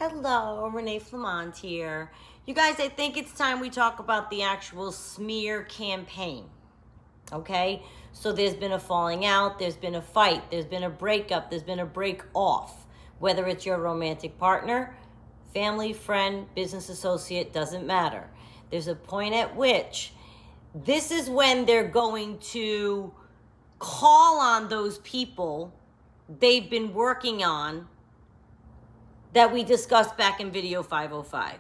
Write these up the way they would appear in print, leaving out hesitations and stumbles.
Hello, Renee Flamont here. You guys, I think it's time we talk about the actual smear campaign. Okay? So there's been a falling out, there's been a fight, there's been a breakup, there's been a break off. Whether it's your romantic partner, family, friend, business associate, doesn't matter. There's a point at which this is when they're going to call on those people they've been working on that we discussed back in video 505.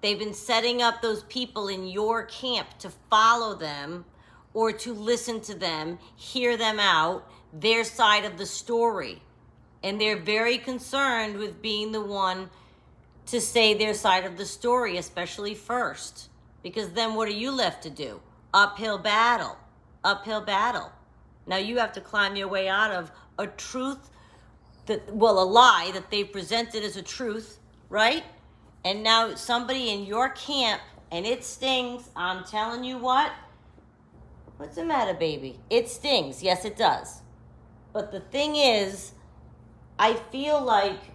They've been setting up those people in your camp to follow them or to listen to them, hear them out, their side of the story. And they're very concerned with being the one to say their side of the story, especially first. Because then what are you left to do? Uphill battle. Uphill battle. Now you have to climb your way out of a truth a lie that they've presented as a truth, right? And now somebody in your camp, and it stings. I'm telling you what. What's the matter, baby? It stings. Yes, it does. But the thing is, I feel like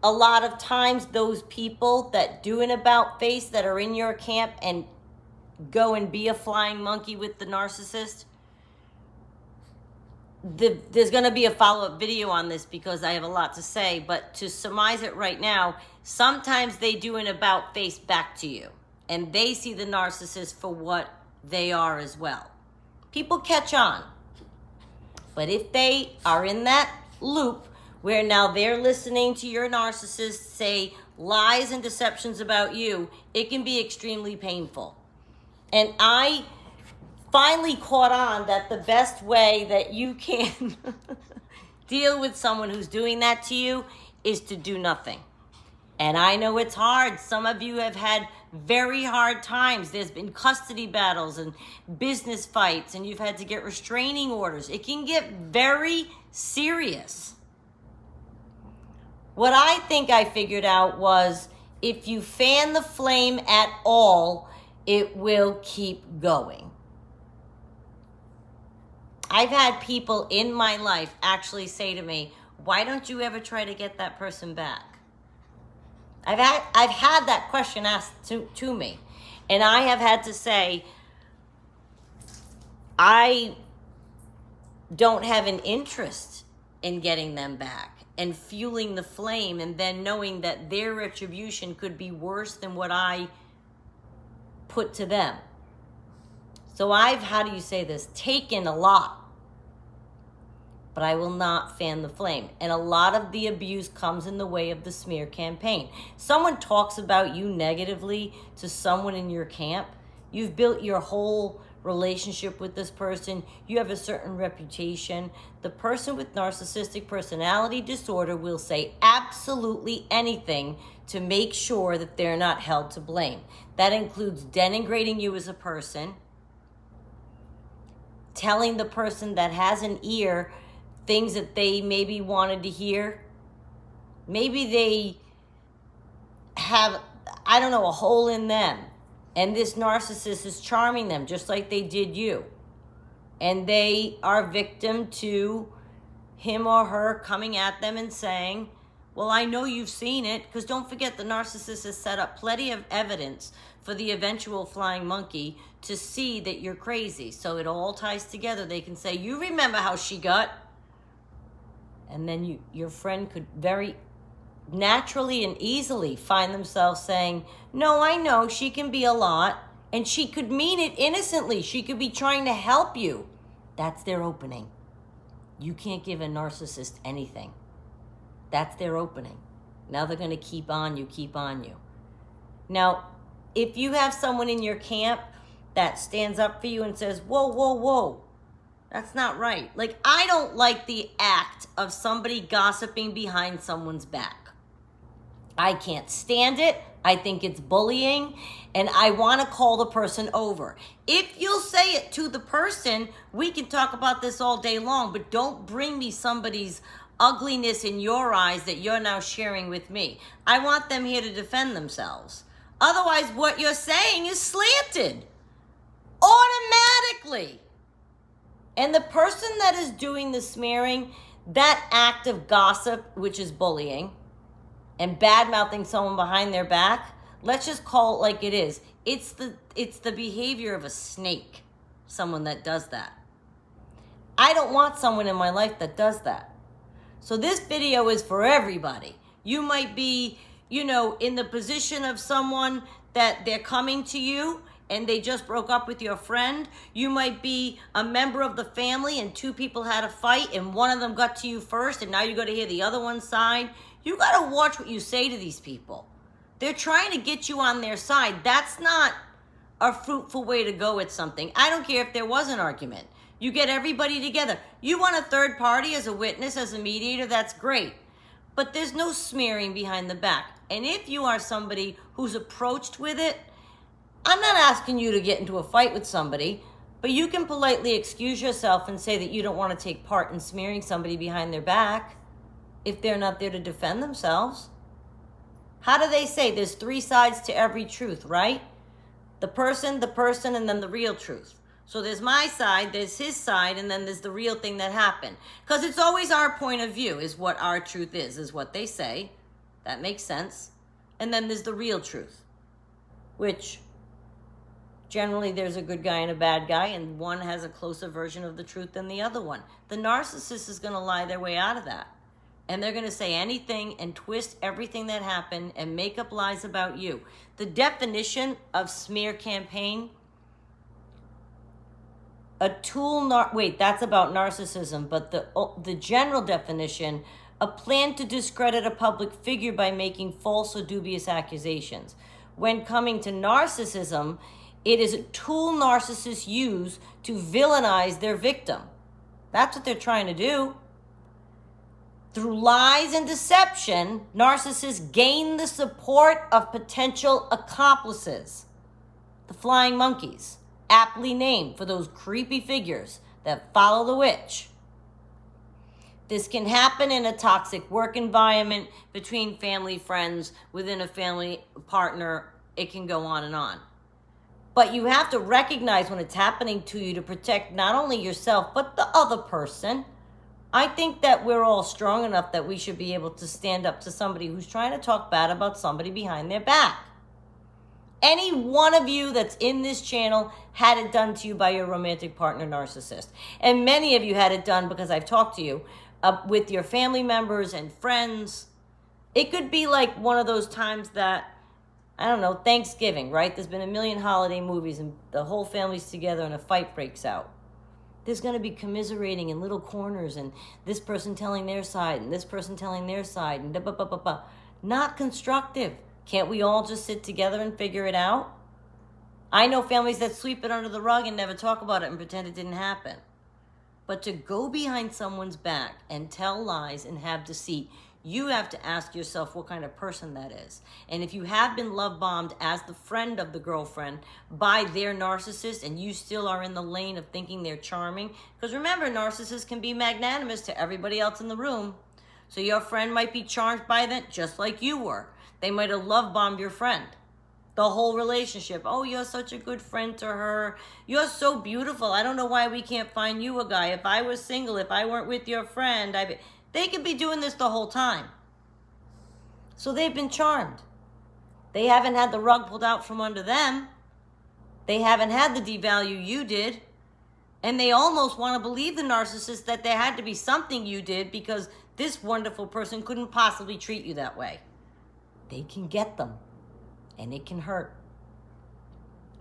a lot of times those people that do an about face that are in your camp and go and be a flying monkey with the narcissist, there's going to be a follow-up video on this because I have a lot to say, but to surmise it right now, sometimes they do an about face back to you and they see the narcissist for what they are as well. People catch on. But if they are in that loop where now they're listening to your narcissist say lies and deceptions about you, it can be extremely painful. And I finally caught on that the best way that you can deal with someone who's doing that to you is to do nothing. And I know it's hard. Some of you have had very hard times. There's been custody battles and business fights, and you've had to get restraining orders. It can get very serious. What I think I figured out was if you fan the flame at all, it will keep going. I've had people in my life actually say to me, why don't you ever try to get that person back? I've had that question asked to me. And I have had to say, I don't have an interest in getting them back and fueling the flame and then knowing that their retribution could be worse than what I put to them. So I've, how do you say this, taken a lot. But I will not fan the flame. And a lot of the abuse comes in the way of the smear campaign. Someone talks about you negatively to someone in your camp. You've built your whole relationship with this person. You have a certain reputation. The person with narcissistic personality disorder will say absolutely anything to make sure that they're not held to blame. That includes denigrating you as a person, telling the person that has an ear things that they maybe wanted to hear. Maybe they have, I don't know, a hole in them. And this narcissist is charming them just like they did you. And they are victim to him or her coming at them and saying, well, I know you've seen it. Because don't forget, the narcissist has set up plenty of evidence for the eventual flying monkey to see that you're crazy. So it all ties together. They can say, you remember how she got. And then your friend could very naturally and easily find themselves saying, no, I know she can be a lot. And she could mean it innocently. She could be trying to help you. That's their opening. You can't give a narcissist anything. That's their opening. Now they're going to keep on you, keep on you. Now, if you have someone in your camp that stands up for you and says, whoa, whoa, whoa, that's not right. Like, I don't like the act of somebody gossiping behind someone's back. I can't stand it. I think it's bullying, and I want to call the person over. If you'll say it to the person, we can talk about this all day long, but don't bring me somebody's ugliness in your eyes that you're now sharing with me. I want them here to defend themselves. Otherwise, what you're saying is slanted automatically. And the person that is doing the smearing, that act of gossip, which is bullying, and bad-mouthing someone behind their back, let's just call it like it is. It's the behavior of a snake, someone that does that. I don't want someone in my life that does that. So this video is for everybody. You might be, in the position of someone that they're coming to you and they just broke up with your friend. You might be a member of the family and two people had a fight and one of them got to you first and now you got to hear the other one's side. You got to watch what you say to these people. They're trying to get you on their side. That's not a fruitful way to go at something. I don't care if there was an argument. You get everybody together. You want a third party as a witness, as a mediator, that's great. But there's no smearing behind the back. And if you are somebody who's approached with it, I'm not asking you to get into a fight with somebody, but you can politely excuse yourself and say that you don't want to take part in smearing somebody behind their back if they're not there to defend themselves. How do they say there's three sides to every truth, right? The person, and then the real truth. So there's my side, there's his side, and then there's the real thing that happened. Because it's always our point of view is what our truth is what they say. That makes sense. And then there's the real truth, which generally there's a good guy and a bad guy, and one has a closer version of the truth than the other one. The narcissist is going to lie their way out of that. And they're going to say anything and twist everything that happened and make up lies about you. The definition of smear campaign, that's about narcissism, but the general definition, a plan to discredit a public figure by making false or dubious accusations. When coming to narcissism, it is a tool narcissists use to villainize their victim. That's what they're trying to do. Through lies and deception, narcissists gain the support of potential accomplices. The flying monkeys, aptly named for those creepy figures that follow the witch. This can happen in a toxic work environment, between family, friends, within a family partner. It can go on and on. But you have to recognize when it's happening to you to protect not only yourself, but the other person. I think that we're all strong enough that we should be able to stand up to somebody who's trying to talk bad about somebody behind their back. Any one of you that's in this channel had it done to you by your romantic partner narcissist. And many of you had it done because I've talked to you with your family members and friends. It could be like one of those times that, I don't know, Thanksgiving, right? There's been a million holiday movies and the whole family's together and a fight breaks out. There's going to be commiserating in little corners and this person telling their side and this person telling their side and da-ba-ba-ba-ba. Not constructive. Can't we all just sit together and figure it out? I know families that sweep it under the rug and never talk about it and pretend it didn't happen. But to go behind someone's back and tell lies and have deceit, you have to ask yourself what kind of person that is. And if you have been love bombed as the friend of the girlfriend by their narcissist and you still are in the lane of thinking they're charming, because remember, narcissists can be magnanimous to everybody else in the room. So your friend might be charmed by that just like you were. They might have love bombed your friend. The whole relationship. Oh, you're such a good friend to her. You're so beautiful. I don't know why we can't find you a guy. If I was single, if I weren't with your friend, they could be doing this the whole time. So they've been charmed. They haven't had the rug pulled out from under them. They haven't had the devalue you did. And they almost want to believe the narcissist that there had to be something you did because this wonderful person couldn't possibly treat you that way. They can get them. And it can hurt.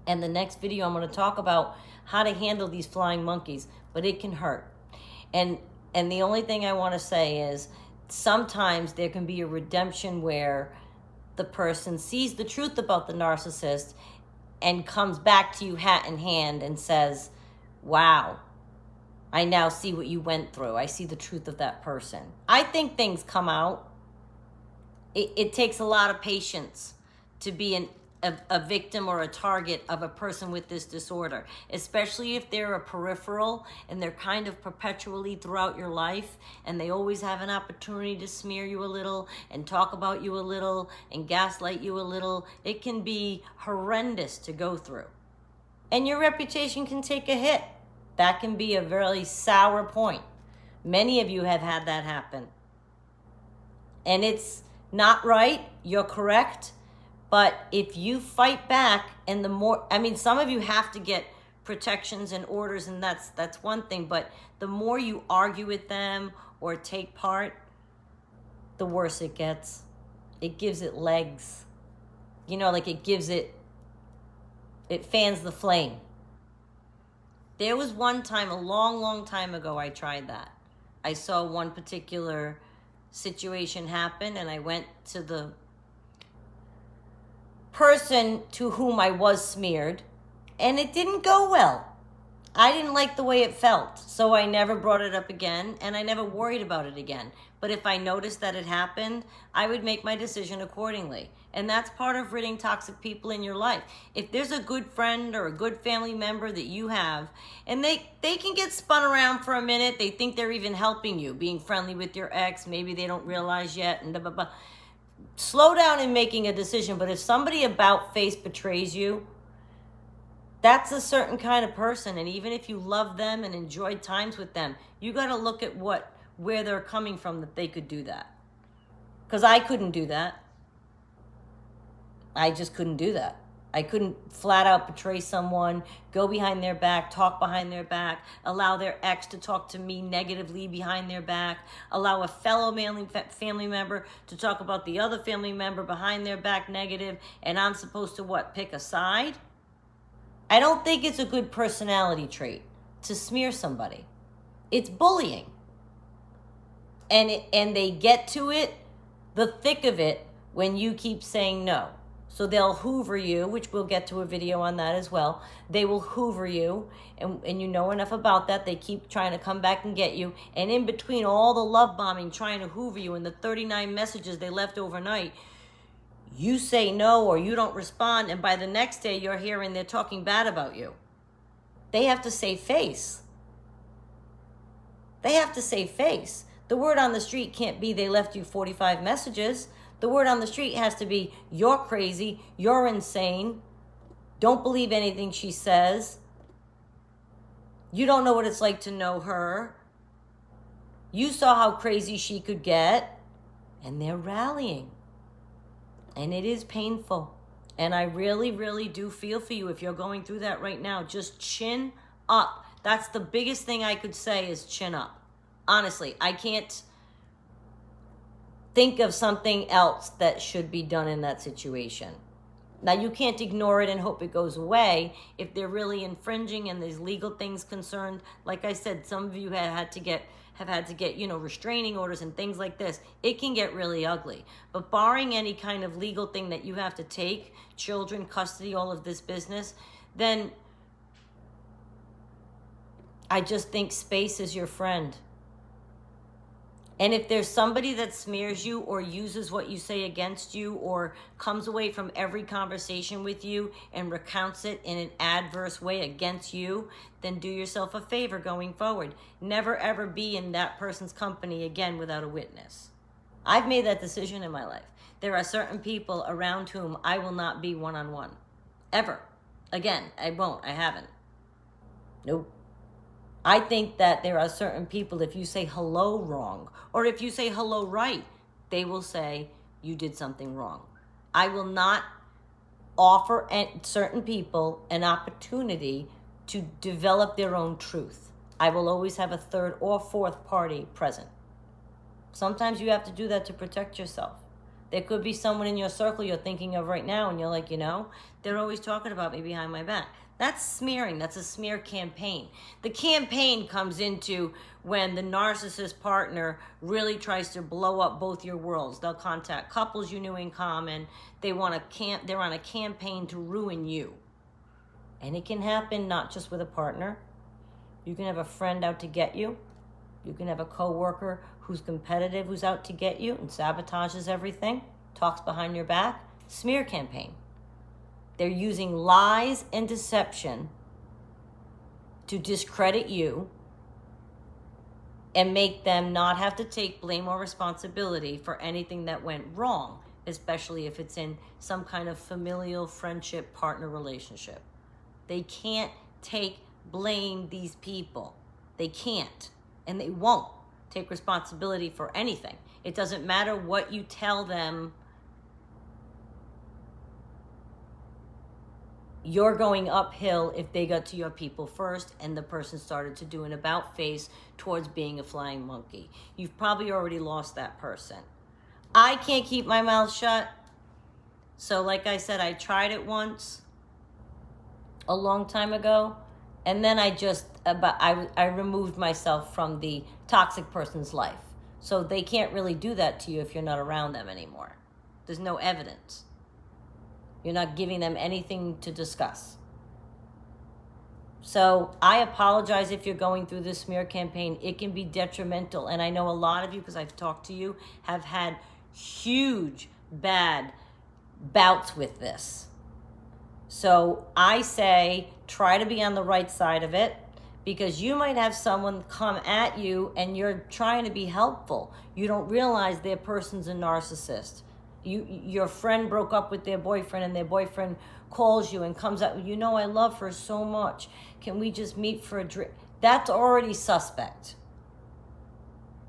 And the next video I'm going to talk about how to handle these flying monkeys, but it can hurt. And the only thing I want to say is sometimes there can be a redemption where the person sees the truth about the narcissist and comes back to you hat in hand and says, wow, I now see what you went through. I see the truth of that person. I think things come out. It takes a lot of patience to be a victim or a target of a person with this disorder, especially if they're a peripheral and they're kind of perpetually throughout your life and they always have an opportunity to smear you a little and talk about you a little and gaslight you a little. It can be horrendous to go through. And your reputation can take a hit. That can be a very sour point. Many of you have had that happen. And it's not right, you're correct, but if you fight back, and the more, I mean, some of you have to get protections and orders, and that's one thing, but the more you argue with them or take part, the worse it gets. It gives it legs. You know, like it fans the flame. There was one time, a long, long time ago, I tried that. I saw one particular situation happen, and I went to the person to whom I was smeared, and it didn't go well. I didn't like the way it felt, so I never brought it up again, and I never worried about it again. But if I noticed that it happened, I would make my decision accordingly. And that's part of ridding toxic people in your life. If there's a good friend or a good family member that you have, and they can get spun around for a minute, they think they're even helping you, being friendly with your ex, maybe they don't realize yet, and blah, blah, blah. Slow down in making a decision, but if somebody about face betrays you, that's a certain kind of person, and even if you love them and enjoyed times with them, you got to look at where they're coming from that they could do that. Because I couldn't do that. I just couldn't do that. I couldn't flat out betray someone, go behind their back, talk behind their back, allow their ex to talk to me negatively behind their back, allow a fellow family member to talk about the other family member behind their back negative, and I'm supposed to what, pick a side? I don't think it's a good personality trait to smear somebody. It's bullying. And they get to it, the thick of it, when you keep saying no. So they'll hoover you, which we'll get to a video on that as well. They will hoover you, and you know enough about that. They keep trying to come back and get you. And in between all the love bombing, trying to hoover you, and the 39 messages they left overnight, you say no or you don't respond, and by the next day you're hearing they're talking bad about you. They have to save face. They have to save face. The word on the street can't be they left you 45 messages. The word on the street has to be you're crazy, you're insane, don't believe anything she says, you don't know what it's like to know her, you saw how crazy she could get, and they're rallying. And it is painful. And I really, really do feel for you if you're going through that right now. Just chin up. That's the biggest thing I could say is chin up. Honestly, I can't think of something else that should be done in that situation. Now, you can't ignore it and hope it goes away if they're really infringing and there's legal things concerned. Like I said, some of you have had to get, restraining orders and things like this. It can get really ugly. But barring any kind of legal thing that you have to take, children, custody, all of this business, then I just think space is your friend. And if there's somebody that smears you or uses what you say against you or comes away from every conversation with you and recounts it in an adverse way against you, then do yourself a favor going forward. Never, ever be in that person's company again without a witness. I've made that decision in my life. There are certain people around whom I will not be one-on-one. Ever. Again, I won't. I haven't. Nope. I think that there are certain people, if you say hello wrong, or if you say hello right, they will say you did something wrong. I will not offer certain people an opportunity to develop their own truth. I will always have a third or fourth party present. Sometimes you have to do that to protect yourself. There could be someone in your circle you're thinking of right now, and you're like, they're always talking about me behind my back. That's smearing. That's a smear campaign. The campaign comes into when the narcissist partner really tries to blow up both your worlds. They'll contact couples you knew in common. They're on a campaign to ruin you. And it can happen not just with a partner. You can have a friend out to get you. You can have a coworker who's competitive, who's out to get you and sabotages everything, talks behind your back. Smear campaign. They're using lies and deception to discredit you and make them not have to take blame or responsibility for anything that went wrong, especially if it's in some kind of familial, friendship, partner relationship. They can't take blame, these people. They can't, and they won't. take responsibility for anything. It doesn't matter what you tell them. You're going uphill if they got to your people first and the person started to do an about face towards being a flying monkey. You've probably already lost that person. I can't keep my mouth shut. So like I said, I tried it once a long time ago, and then I removed myself from the toxic person's life. So they can't really do that to you if you're not around them anymore. There's no evidence. You're not giving them anything to discuss. So I apologize if you're going through this smear campaign. It can be detrimental. And I know a lot of you, because I've talked to you, have had huge bad bouts with this. So I say try to be on the right side of it, because you might have someone come at you and you're trying to be helpful. You don't realize their person's a narcissist. Your friend broke up with their boyfriend and their boyfriend calls you and comes out, you know, I love her so much. Can we just meet for a drink? That's already suspect.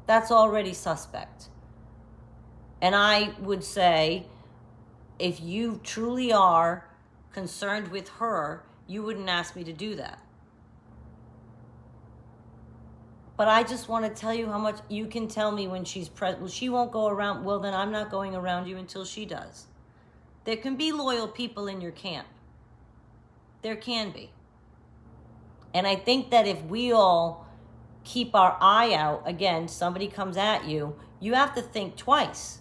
That's already suspect. And I would say, if you truly are concerned with her, you wouldn't ask me to do that. But I just want to tell you how much you can tell me when she's present. Well, she won't go around. Well, then I'm not going around you until she does. There can be loyal people in your camp. There can be. And I think that if we all keep our eye out, again, somebody comes at you, you have to think twice.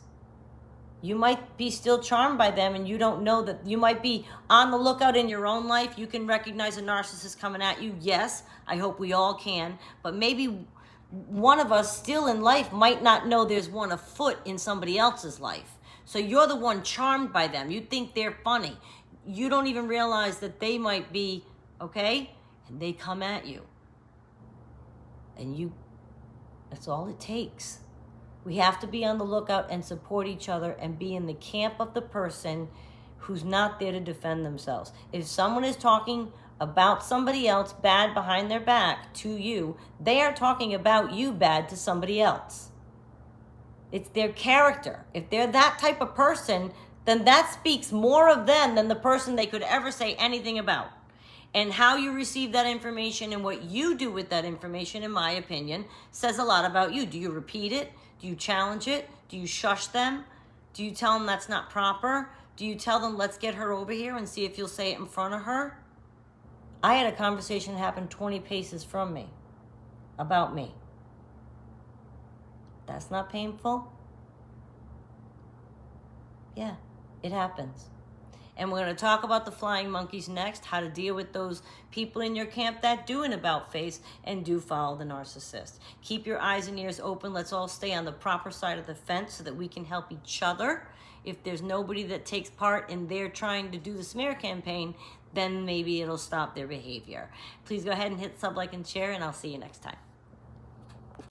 You might be still charmed by them and you don't know that. You might be on the lookout in your own life. You can recognize a narcissist coming at you. Yes, I hope we all can. But maybe one of us still in life might not know there's one afoot in somebody else's life. So you're the one charmed by them. You think they're funny. You don't even realize that they might be, okay? And they come at you. And that's all it takes. We have to be on the lookout and support each other and be in the camp of the person who's not there to defend themselves. If someone is talking about somebody else bad behind their back to you, they are talking about you bad to somebody else. It's their character. If they're that type of person, then that speaks more of them than the person they could ever say anything about. And how you receive that information and what you do with that information, in my opinion, says a lot about you. Do you repeat it? Do you challenge it? Do you shush them? Do you tell them that's not proper? Do you tell them, let's get her over here and see if you'll say it in front of her? I had a conversation happen 20 paces from me about me. That's not painful? Yeah, it happens. And we're going to talk about the flying monkeys next, how to deal with those people in your camp that do an about face and do follow the narcissist. Keep your eyes and ears open. Let's all stay on the proper side of the fence so that we can help each other. If there's nobody that takes part in their trying to do the smear campaign, then maybe it'll stop their behavior. Please go ahead and hit sub, like, and share, and I'll see you next time.